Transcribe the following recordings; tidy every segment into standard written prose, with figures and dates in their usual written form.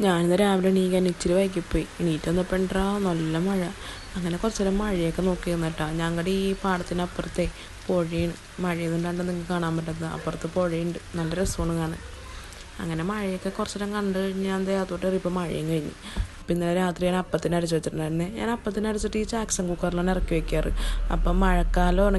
ഞാനിന്ന് രാവിലെ എണീക്കാൻ ഇച്ചിരി വൈകിപ്പോയി. എണീറ്റ് വന്നപ്പോൾ ഉണ്ടാ നല്ല മഴ. അങ്ങനെ കുറച്ച് നേരം മഴയൊക്കെ നോക്കി നിന്നിട്ടാ. ഞങ്ങളുടെ ഈ പാടത്തിനപ്പുറത്തെ പുഴയാണ്. മഴയൊന്നുണ്ടാണ്ട് നിങ്ങൾക്ക് കാണാൻ പറ്റുന്നത്. അപ്പുറത്ത് പുഴയുണ്ട്, നല്ല രസമാണ് കാണാൻ. അങ്ങനെ മഴയൊക്കെ കുറച്ച് നേരം കണ്ടു കഴിഞ്ഞ് ഞാൻ അതോട്ട് ഇപ്പോൾ മഴയും കഴിഞ്ഞ്. പിന്നെ രാത്രി ഞാൻ അപ്പത്തിന് അരച്ച് വെച്ചിട്ടുണ്ടായിരുന്നേ. ഞാൻ അപ്പത്തിന് അരച്ചിട്ട് ഈ ചാക്സൺ കുക്കറിലാണ് ഇറക്കി വെക്കാറ്. അപ്പം മഴക്കാലം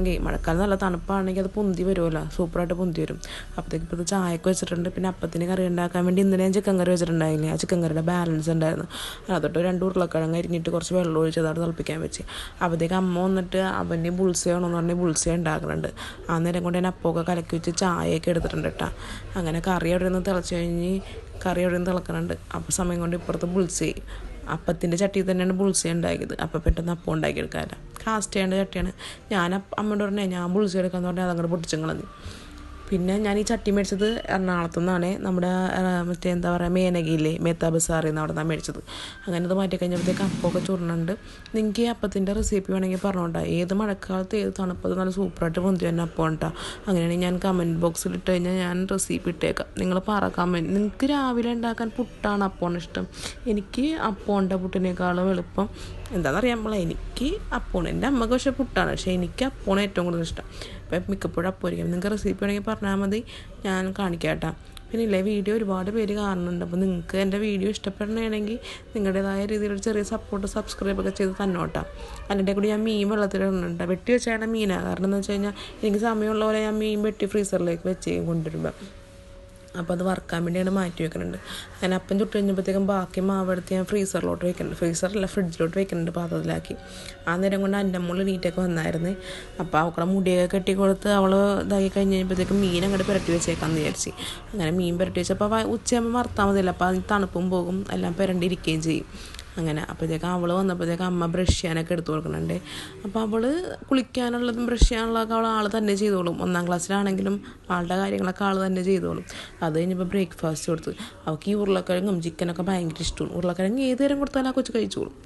നല്ല തണുപ്പാണെങ്കിൽ അത് പൊന്തി വരുമല്ലോ, സൂപ്പറായിട്ട് പൊന്തി വരും. അപ്പോഴത്തേക്ക് ഇപ്പോൾ ഇത് ചായക്ക് വെച്ചിട്ടുണ്ട്. പിന്നെ അപ്പത്തിന് കറി ഉണ്ടാക്കാൻ വേണ്ടി ഇന്നലെ ഞാൻ ചിക്കൻ കറി വെച്ചിട്ടുണ്ടായില്ലേ, ആ ചിക്കൻ കറിയുടെ ബാലൻസ് ഉണ്ടായിരുന്നു. അതൊട്ട് 2 ഉരുളക്കിഴങ്ങ് അരിഞ്ഞിട്ട് കുറച്ച് വെള്ളം ഒഴിച്ചതാണ് തിളപ്പിക്കാൻ വെച്ച്. അപ്പോഴത്തേക്ക് അമ്മ വന്നിട്ട് അവന് ബുൾസയാണെന്ന് പറഞ്ഞ് ബുൾസയ ഉണ്ടാക്കുന്നുണ്ട്. ആ നേരം കൊണ്ട് ഞാൻ അപ്പമൊക്കെ കലക്കി വെച്ച് ചായയൊക്കെ എടുത്തിട്ടുണ്ട് കേട്ടോ. അങ്ങനെ കറി അവിടെ നിന്ന് തിളച്ച് കഴിഞ്ഞ് തിളക്കുന്നുണ്ട്. അപ്പോൾ സമയം കൊണ്ട് ഇപ്പുറത്ത് ബുൾസയായി. അപ്പത്തിൻ്റെ ചട്ടിയിൽ തന്നെയാണ് ബുൾസൈ ഉണ്ടാക്കിയത്. അപ്പം പെട്ടെന്ന് അപ്പം ഉണ്ടാക്കിയെടുക്കാമല്ലോ. കാസ്റ്റ് ചെയ്യേണ്ട ചട്ടിയാണ്. അമ്മയോട് പറഞ്ഞേ ഞാൻ ബുൾസൈ എടുക്കാമെന്ന് പറഞ്ഞാൽ അതങ്ങോട്ട് പൊട്ടിച്ചും കളഞ്ഞു. പിന്നെ ഞാൻ ഈ ചട്ടി മേടിച്ചത് എറണാകുളത്തു നിന്നാണ്. നമ്മുടെ മറ്റേ എന്താ പറയുക, മേനകയില്ലേ, മേത്താ ബസാറിൽ നിന്ന് അവിടെ നിന്നാണ് മേടിച്ചത്. അങ്ങനെ അത് മാറ്റി കഴിഞ്ഞപ്പോഴത്തേക്ക് അപ്പമൊക്കെ ചുരുന്നുണ്ട്. നിങ്ങൾക്ക് ഈ അപ്പത്തിൻ്റെ റെസിപ്പി വേണമെങ്കിൽ പറഞ്ഞോണ്ടാ. ഏത് മഴക്കാലത്ത് ഏത് തണുപ്പത് നല്ല സൂപ്പറായിട്ട് പൊന്തി തന്നെ അപ്പം ഉണ്ടാ. അങ്ങനെയാണെങ്കിൽ ഞാൻ കമൻറ്റ് ബോക്സിൽ ഇട്ട് കഴിഞ്ഞാൽ ഞാൻ റെസിപ്പി ഇട്ടേക്കാം. നിങ്ങൾ കമൻറ്റ്. നിങ്ങൾക്ക് രാവിലെ ഉണ്ടാക്കാൻ പുട്ടാണ് അപ്പമാണ് ഇഷ്ടം. എനിക്ക് അപ്പമുണ്ട പുട്ടിനേക്കാളും എളുപ്പം എന്താണെന്നറിയാൻ പാടില്ല, എനിക്ക് അപ്പമാണ്. എൻ്റെ അമ്മക്ക് പക്ഷേ പുട്ടാണ്, പക്ഷേ എനിക്ക് അപ്പമാണ് ഏറ്റവും കൂടുതൽ ഇഷ്ടം. അപ്പം മിക്കപ്പോഴും അപ്പമായിരിക്കും. നിങ്ങൾക്ക് റെസിപ്പി വേണമെങ്കിൽ പറഞ്ഞാൽ മതി, ഞാൻ കാണിക്കാം കേട്ടോ. പിന്നെ ഇല്ലേ, വീഡിയോ ഒരുപാട് പേര് കാണുന്നുണ്ട്. അപ്പോൾ നിങ്ങൾക്ക് എൻ്റെ വീഡിയോ ഇഷ്ടപ്പെടണമെങ്കിൽ നിങ്ങളുടേതായ രീതിയിലൊരു ചെറിയ സപ്പോർട്ട്, സബ്സ്ക്രൈബൊക്കെ ചെയ്ത് തന്നോട്ടാം. അതിൻ്റെ കൂടി ഞാൻ മീൻ വെള്ളത്തിലിടുന്നുണ്ട്. വെട്ടി വെച്ചാണ് മീനാണ്. കാരണം എന്ന് വെച്ച് കഴിഞ്ഞാൽ എനിക്ക് സമയമുള്ള പോലെ ഞാൻ മീൻ വെട്ടി ഫ്രീസറിലേക്ക് വെച്ച് കൊണ്ടുവരുമ്പോൾ അപ്പോൾ അത് വറുക്കാൻ വേണ്ടിയാണ് മാറ്റി വെക്കുന്നുണ്ട്. അങ്ങനെ അപ്പം ചുട്ട് കഴിഞ്ഞപ്പോഴത്തേക്കും ബാക്കി മാവെടുത്ത് ഞാൻ ഫ്രീസറിലോട്ട് വെക്കുന്നുണ്ട്. ഫ്രിഡ്ജിലോട്ട് വെക്കുന്നുണ്ട് പാത്രത്തിലാക്കി. ആ നേരം കൊണ്ട് എൻ്റെ മോള് നീറ്റൊക്കെ വന്നായിരുന്നു. അപ്പോൾ അവളുടെ മുടിയൊക്കെ കെട്ടി കൊടുത്ത് അവൾ ഇതാക്കി കഴിഞ്ഞപ്പോഴത്തേക്കും മീൻ അങ്ങോട്ട് പുരട്ടി വെച്ചേക്കാമെന്ന് വിചാരിച്ച്. അങ്ങനെ മീൻ പുരട്ടി വെച്ചപ്പോൾ ഉച്ചയാകുമ്പോൾ വറുത്താൽ മതിയല്ലോ, അപ്പോൾ അതിന് തണുപ്പും പോകും, എല്ലാം പുരണ്ടിരിക്കുകയും ചെയ്യും. അങ്ങനെ അപ്പോഴത്തേക്കും അവൾ വന്നപ്പോഴത്തേക്കും അമ്മ ബ്രഷ് ചെയ്യാനൊക്കെ എടുത്ത് കൊടുക്കുന്നുണ്ട്. അപ്പോൾ അവൾ കുളിക്കാനുള്ളതും ബ്രഷ് ചെയ്യാനുള്ളതൊക്കെ ആൾ തന്നെ ചെയ്തോളും. 1-ാം ക്ലാസ്സിലാണെങ്കിലും ആളുടെ കാര്യങ്ങളൊക്കെ ആൾ തന്നെ ചെയ്തോളും. അത് കഴിഞ്ഞപ്പോൾ ബ്രേക്ക്ഫാസ്റ്റ് കൊടുത്ത്. അവൾക്ക് ഈ ഉരുളക്കിഴങ്ങും ചിക്കനൊക്കെ ഭയങ്കര ഇഷ്ടമാണ്. ഉരുളക്കിഴങ്ങ് ഏത് നേരം കൊടുത്താലും ആ കൊച്ച് കഴിച്ചോളും.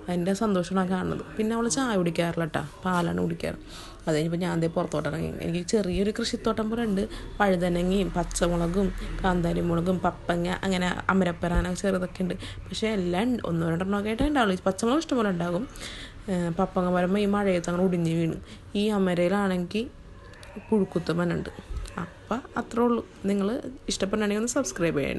അതിൻ്റെ സന്തോഷമാണ് കാണുന്നത്. പിന്നെ അവൾ ചായ കുടിക്കാറില്ല കേട്ടോ, പാലാണ് കുടിക്കാറ്. അത് കഴിഞ്ഞപ്പോൾ ഞാൻ അതേ പുറത്തോട്ടിറങ്ങി. എനിക്ക് ചെറിയൊരു കൃഷിത്തോട്ടം പോലെ ഉണ്ട്. വഴുതനങ്ങയും പച്ചമുളകും കാന്താരി മുളകും പപ്പങ്ങ, അങ്ങനെ അമരപ്പരാന ചെറുതൊക്കെ ഉണ്ട്. പക്ഷേ എല്ലാം 1-2 ആയിട്ടേ ഉണ്ടാവുള്ളൂ. പച്ചമുളക് ഇഷ്ടംപോലെ ഉണ്ടാകും. പപ്പങ്ങ വരുമ്പോൾ ഈ മഴയത്ത് അങ്ങനെ ഒടിഞ്ഞ് വീണ്. ഈ അമരയിലാണെങ്കിൽ പുഴുക്കുത്തുമ്മനുണ്ട്. അപ്പം അത്രേ ഉള്ളൂ. നിങ്ങൾ ഇഷ്ടപ്പെടണമെങ്കിൽ ഒന്ന് സബ്സ്ക്രൈബ് ചെയ്യണം.